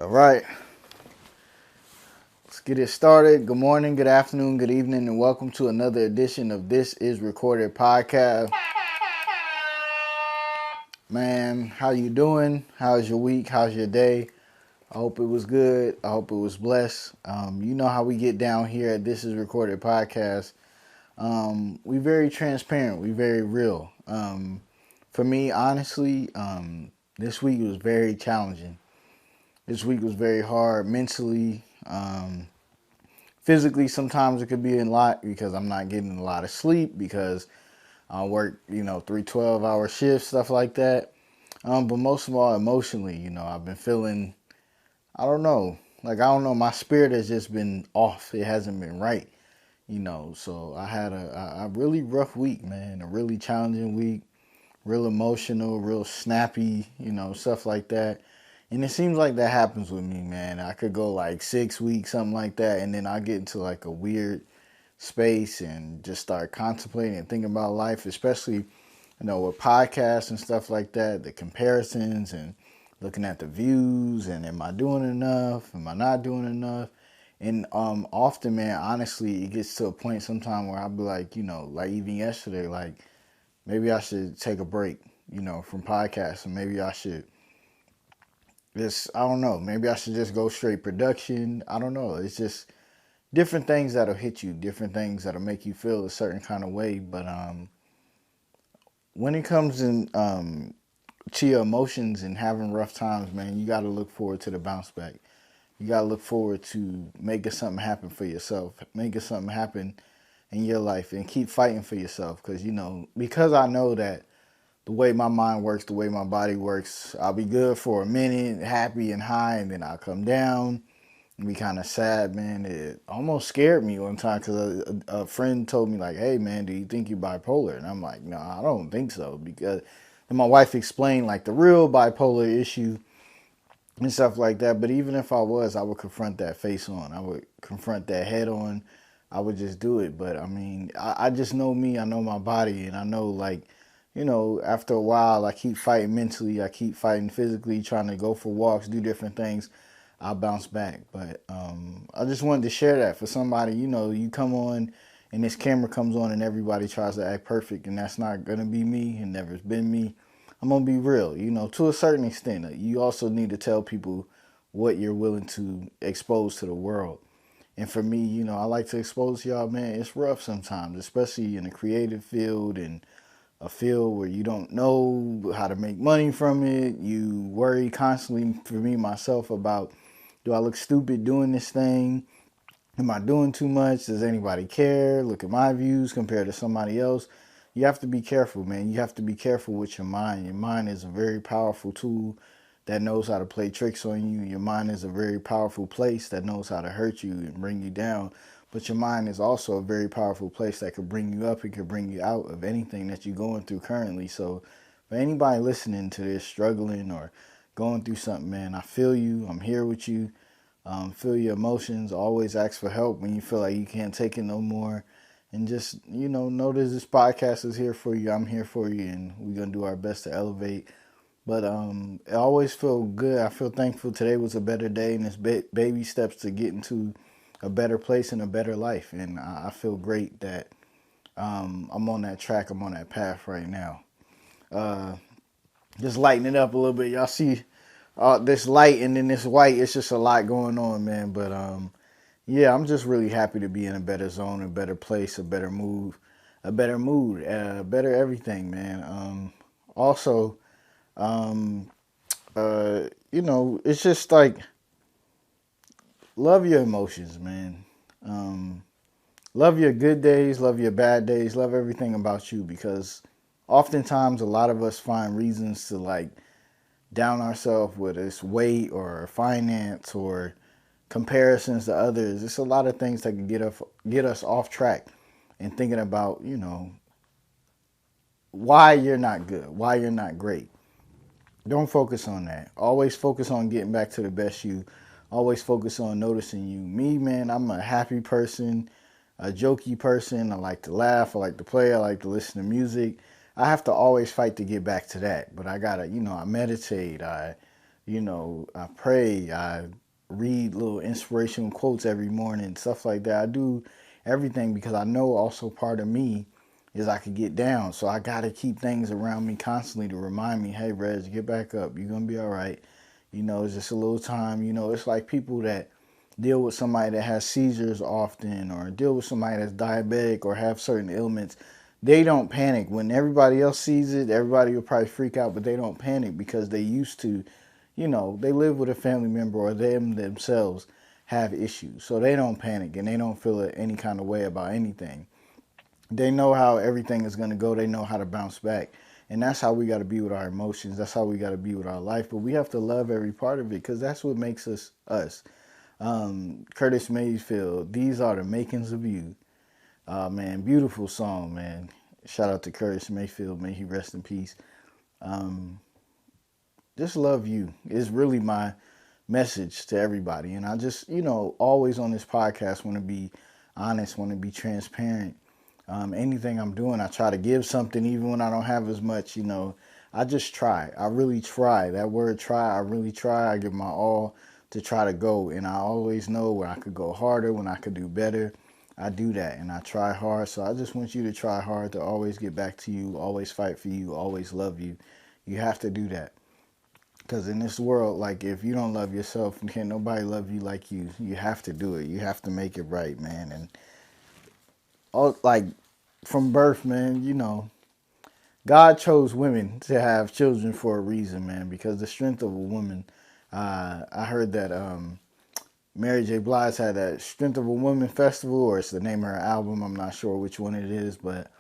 All right, let's get it started. Good morning, good afternoon, good evening, and welcome to another edition of This Is Recorded Podcast. Man, how you doing? How's your week? How's your day? I hope it was good. I hope it was blessed. You know how we get down here at This Is Recorded Podcast. We very transparent. We very real. For me, honestly, this week was very challenging. This week was very hard mentally. Physically, sometimes it could be a lot because I'm not getting a lot of sleep because I work, 3 12-hour shifts, stuff like that. But most of all, emotionally, I've been feeling, I don't know, my spirit has just been off. It hasn't been right, So I had a really rough week, man, a really challenging week, real emotional, real snappy, stuff like that. And it seems like that happens with me, man. I could go like 6 weeks, something like that, and then I get into like a weird space and just start contemplating and thinking about life, especially, with podcasts and stuff like that, the comparisons and looking at the views and am I doing enough? Am I not doing enough? And often, man, honestly, it gets to a point sometime where I'll be like, like even yesterday, like maybe I should take a break, from podcasts, and maybe I should I don't know, maybe I should just go straight production. I don't know. It's just different things that'll hit you, different things that'll make you feel a certain kind of way. But when it comes to your emotions and having rough times, man, you got to look forward to the bounce back. You got to look forward to making something happen for yourself, making something happen in your life, and keep fighting for yourself. Because I know that the way my mind works, the way my body works, I'll be good for a minute, happy and high, and then I'll come down and be kind of sad, man. It almost scared me one time because a friend told me, like, hey, man, do you think you're bipolar? And I'm like, no, I don't think so. Because and my wife explained, like, the real bipolar issue and stuff like that. But even if I was, I would confront that face on. I would confront that head on. I would just do it. But, I mean, I just know me. I know my body. And I know, like, after a while, I keep fighting mentally. I keep fighting physically, trying to go for walks, do different things. I'll bounce back. But I just wanted to share that for somebody. You come on and this camera comes on and everybody tries to act perfect. And that's not going to be me. It never's been me. I'm going to be real, to a certain extent. You also need to tell people what you're willing to expose to the world. And for me, I like to expose y'all, man, it's rough sometimes, especially in the creative field and a field where you don't know how to make money from it. You worry constantly, for me, myself, about, do I look stupid doing this thing? Am I doing too much? Does anybody care? Look at my views compared to somebody else. You have to be careful, man. You have to be careful with your mind. Your mind is a very powerful tool that knows how to play tricks on you. Your mind is a very powerful place that knows how to hurt you and bring you down. But your mind is also a very powerful place that could bring you up. It could bring you out of anything that you're going through currently. So for anybody listening to this, struggling or going through something, man, I feel you. I'm here with you. Feel your emotions. Always ask for help when you feel like you can't take it no more. And just, know that this podcast is here for you. I'm here for you. And we're going to do our best to elevate. But I always feel good. I feel thankful. Today was a better day. And it's baby steps to get into a better place and a better life. And I feel great that I'm on that track. I'm on that path right now. Just lighten it up a little bit. Y'all see this light and then this white. It's just a lot going on, man. But yeah, I'm just really happy to be in a better zone, a better place, a better mood, better everything, man. Also, it's just like, love your emotions, man. Love your good days, love your bad days, love everything about you, because oftentimes a lot of us find reasons to like down ourselves with this weight or finance or comparisons to others. It's a lot of things that can get us off track and thinking about, why you're not good, why you're not great. Don't focus on that. Always focus on getting back to the best you. Always focus on noticing you. Me, man, I'm a happy person, a jokey person. I like to laugh. I like to play. I like to listen to music. I have to always fight to get back to that. But I gotta, I meditate. I I pray, I read little inspirational quotes every morning, stuff like that. I do everything because I know also part of me is I could get down. So I got to keep things around me constantly to remind me, hey, Reg, get back up. You're going to be all right. It's just a little time. It's like people that deal with somebody that has seizures often, or deal with somebody that's diabetic or have certain ailments. They don't panic. When everybody else sees it, everybody will probably freak out, but they don't panic because they used to, they live with a family member or them themselves have issues. So they don't panic and they don't feel any kind of way about anything. They know how everything is going to go. They know how to bounce back. And that's how we got to be with our emotions. That's how we got to be with our life. But we have to love every part of it because that's what makes us us. Curtis Mayfield, These Are the Makings of You. Man, beautiful song, man. Shout out to Curtis Mayfield. May he rest in peace. Just love you is really my message to everybody. And I just, always on this podcast want to be honest, want to be transparent. Anything I'm doing, I try to give something even when I don't have as much, I just try. I really try. That word try, I really try. I give my all to try to go. And I always know where I could go harder, when I could do better. I do that and I try hard. So I just want you to try hard to always get back to you, always fight for you, always love you. You have to do that. Because in this world, like, if you don't love yourself, can't nobody love you like you. You have to do it. You have to make it right, man. And all, like, from birth, man, God chose women to have children for a reason, man. Because the strength of a woman, I heard that Mary J. Blige had that Strength of a Woman festival, or it's the name of her album. I'm not sure which one it is, but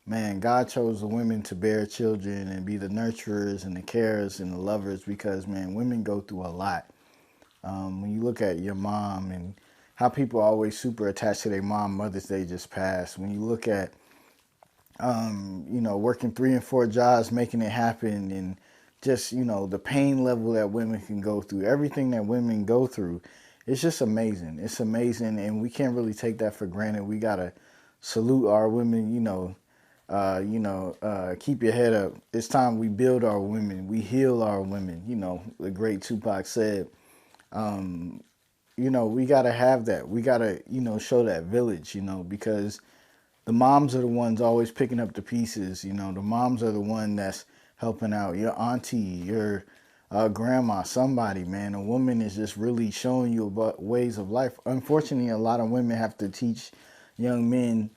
man, God chose the women to bear children and be the nurturers and the carers and the lovers because, man, women go through a lot. When you look at your mom and how people are always super attached to their mom, Mother's Day just passed. When you look at, working 3 and 4 jobs, making it happen, and just, the pain level that women can go through, everything that women go through, it's just amazing. It's amazing, and we can't really take that for granted. We got to salute our women, keep your head up. It's time we build our women. We heal our women. The great Tupac said, we got to have that. We got to, show that village, because the moms are the ones always picking up the pieces. The moms are the one that's helping out. Your auntie, your grandma, somebody, man. A woman is just really showing you about ways of life. Unfortunately, a lot of women have to teach young men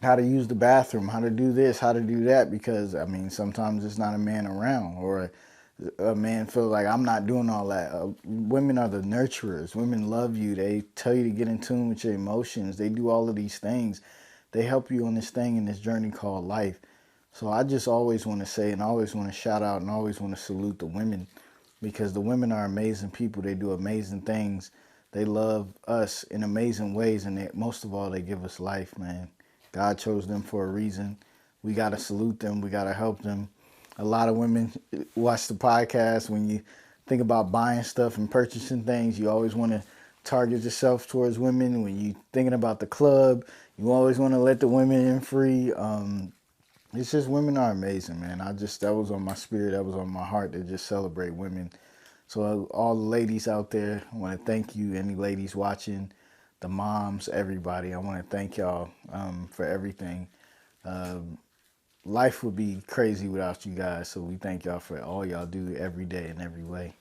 how to use the bathroom, how to do this, how to do that, because, sometimes there's not a man around, or a man feels like I'm not doing all that. Women are the nurturers. Women love you. They tell you to get in tune with your emotions. They do all of these things. They help you on this thing, in this journey called life. So I just always want to say, and always want to shout out, and always want to salute the women, because the women are amazing people. They do amazing things. They love us in amazing ways, and most of all, they give us life, man. God chose them for a reason. We got to salute them. We got to help them. A lot of women watch the podcast. When you think about buying stuff and purchasing things, you always want to target yourself towards women. When you thinking about the club, you always want to let the women in free. It's just, women are amazing, man. That was on my spirit. That was on my heart to just celebrate women. So all the ladies out there, I want to thank you. Any ladies watching, the moms, everybody, I want to thank y'all for everything. Life would be crazy without you guys, so we thank y'all for all y'all do every day in every way.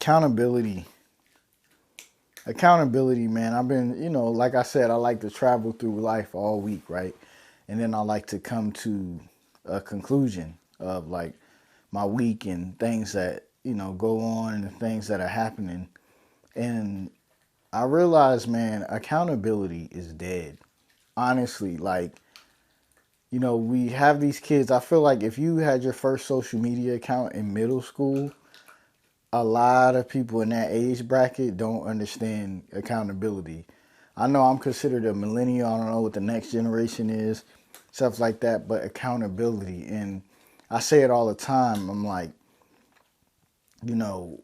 Accountability. Accountability, man. I've been, like I said, I like to travel through life all week, right? And then I like to come to a conclusion of, like, my week and things that, go on and things that are happening. And I realized, man, accountability is dead. Honestly, like, we have these kids. I feel like if you had your first social media account in middle school, a lot of people in that age bracket don't understand accountability. I know I'm considered a millennial. I don't know what the next generation is, stuff like that, but accountability. And I say it all the time. I'm like,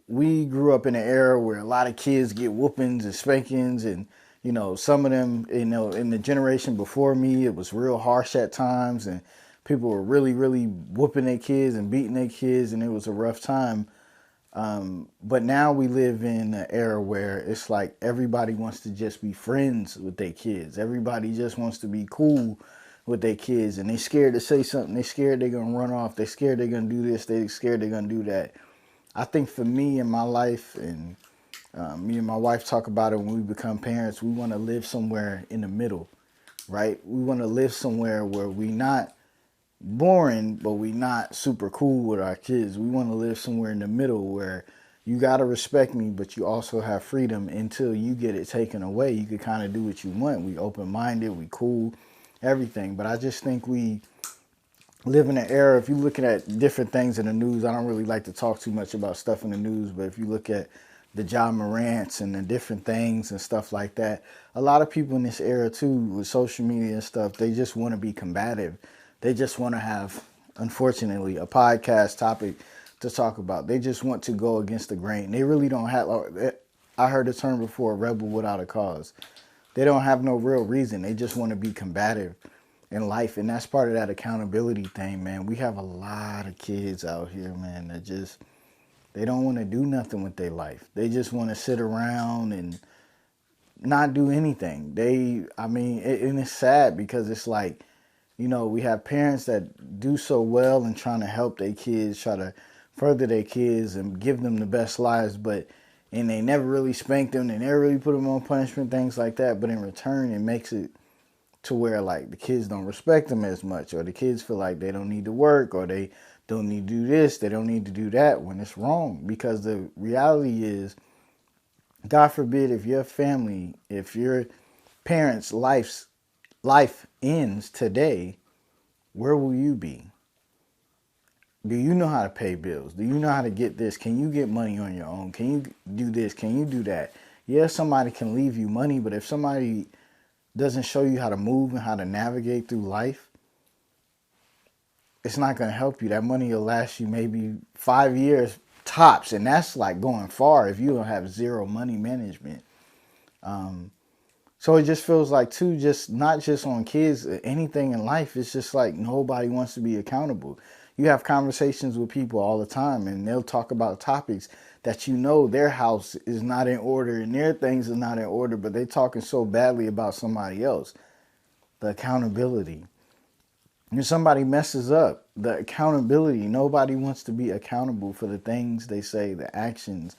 we grew up in an era where a lot of kids get whoopings and spankings, and, some of them, in the generation before me, it was real harsh at times, and people were really, really whooping their kids and beating their kids, and it was a rough time. But now we live in an era where it's like everybody wants to just be friends with their kids. Everybody just wants to be cool with their kids, and they scared to say something. They scared they're gonna run off. They scared they're gonna do this. They scared they're gonna do that. I think for me in my life, and me and my wife talk about it when we become parents, we want to live somewhere in the middle, right? We want to live somewhere where we not boring, but we not super cool with our kids. We want to live somewhere in the middle where you got to respect me, but you also have freedom until you get it taken away. You can kind of do what you want. We open-minded, we cool, everything. But I just think we live in an era, if you're looking at different things in the news, I don't really like to talk too much about stuff in the news, but if you look at the John Morants and the different things and stuff like that, a lot of people in this era too, with social media and stuff, they just want to be combative. They just want to have, unfortunately, a podcast topic to talk about. They just want to go against the grain. They really don't have, I heard the term before, rebel without a cause. They don't have no real reason. They just want to be combative in life, and that's part of that accountability thing, man. We have a lot of kids out here, man, that just, they don't want to do nothing with their life. They just want to sit around and not do anything. And it's sad because it's like, we have parents that do so well in trying to help their kids, try to further their kids and give them the best lives, and they never really spank them, they never really put them on punishment, things like that. But in return, it makes it to where like the kids don't respect them as much, or the kids feel like they don't need to work, or they don't need to do this, they don't need to do that, when it's wrong. Because the reality is, God forbid, if your family, if your parents' life ends today, where will you be? Do you know how to pay bills? Do you know how to get this? Can you get money on your own? Can you do this? Can you do that? Yeah, somebody can leave you money, but if somebody doesn't show you how to move and how to navigate through life, it's not going to help you. That money will last you maybe 5 years tops, and that's like going far if you don't have zero money management. So it just feels like too, just not just on kids, anything in life, it's just like nobody wants to be accountable. You have conversations with people all the time, and they'll talk about topics that their house is not in order and their things are not in order, but they're talking so badly about somebody else. The accountability. When somebody messes up, the accountability, nobody wants to be accountable for the things they say, the actions,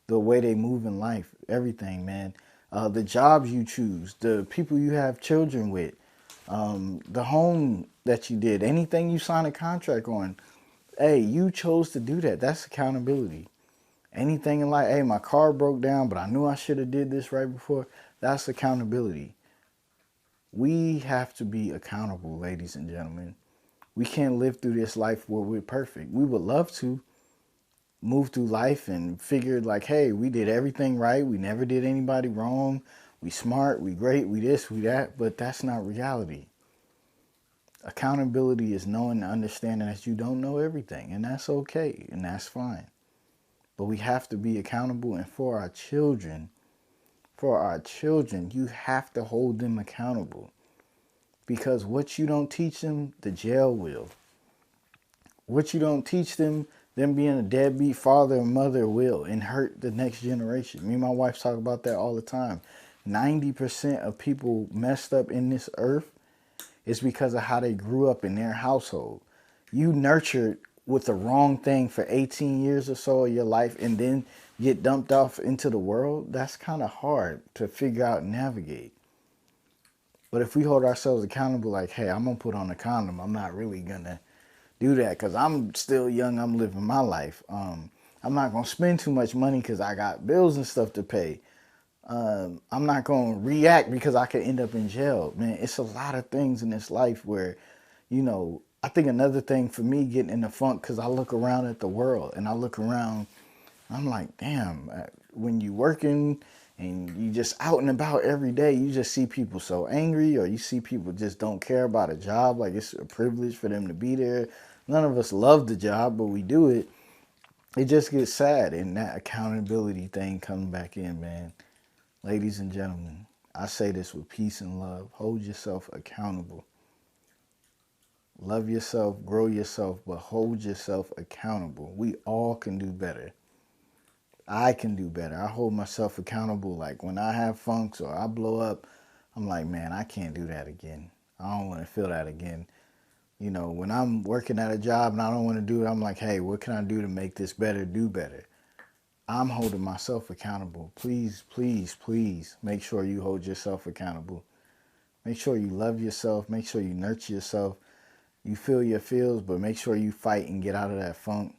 the way they move in life, everything, man. The jobs you choose, the people you have children with, the home that you did, anything you sign a contract on. Hey, you chose to do that. That's accountability. Anything in life, hey, my car broke down, but I knew I should have did this right before. That's accountability. We have to be accountable, ladies and gentlemen. We can't live through this life where we're perfect. We would love to move through life and figure like, hey, we did everything right. We never did anybody wrong. We smart, we great, we this, we that. But that's not reality. Accountability is knowing and understanding that you don't know everything. And that's okay. And that's fine. But we have to be accountable. And for our children, you have to hold them accountable. Because what you don't teach them, the jail will. What you don't teach them being a deadbeat father or mother will, and hurt the next generation. Me and my wife talk about that all the time. 90% of people messed up in this earth is because of how they grew up in their household. You nurtured with the wrong thing for 18 years or so of your life and then get dumped off into the world. That's kind of hard to figure out and navigate. But if we hold ourselves accountable, like, hey, I'm going to put on a condom. I'm not really going to do that because I'm still young. I'm living my life. I'm not going to spend too much money because I got bills and stuff to pay. I'm not going to react because I could end up in jail. Man, it's a lot of things in this life where, I think another thing for me getting in the funk, because I look around at the world and I look around, I'm like, damn, when you working and you just out and about every day, you just see people so angry, or you see people just don't care about a job. Like it's a privilege for them to be there. None of us love the job, but we do it. It just gets sad, and that accountability thing coming back in, man. Ladies and gentlemen, I say this with peace and love. Hold yourself accountable. Love yourself, grow yourself, but hold yourself accountable. We all can do better. I can do better. I hold myself accountable. Like when I have funks or I blow up, I'm like, man, I can't do that again. I don't want to feel that again. You know, when I'm working at a job and I don't want to do it, I'm like, hey, what can I do to make this better, do better? I'm holding myself accountable. Please, please, please make sure you hold yourself accountable. Make sure you love yourself. Make sure you nurture yourself. You feel your feels, but make sure you fight and get out of that funk.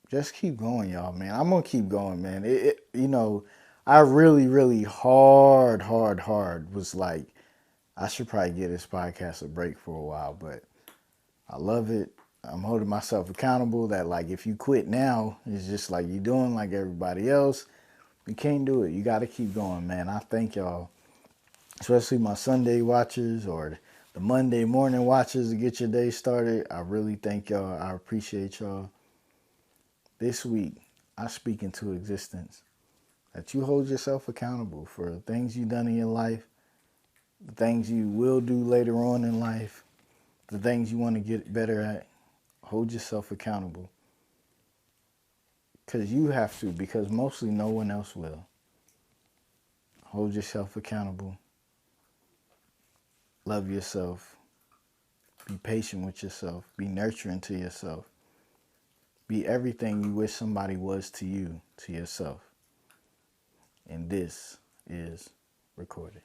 Just keep going, y'all, man. I'm going to keep going, man. You know, I really, really hard was like, I should probably give this podcast a break for a while, but I love it. I'm holding myself accountable that, like, if you quit now, it's just like you're doing like everybody else. You can't do it. You got to keep going, man. I thank y'all, especially my Sunday watchers or the Monday morning watchers to get your day started. I really thank y'all. I appreciate y'all. This week, I speak into existence that you hold yourself accountable for the things you've done in your life, the things you will do later on in life, the things you want to get better at. Hold yourself accountable. Because you have to, because mostly no one else will. Hold yourself accountable. Love yourself. Be patient with yourself. Be nurturing to yourself. Be everything you wish somebody was to you, to yourself. And this is recorded.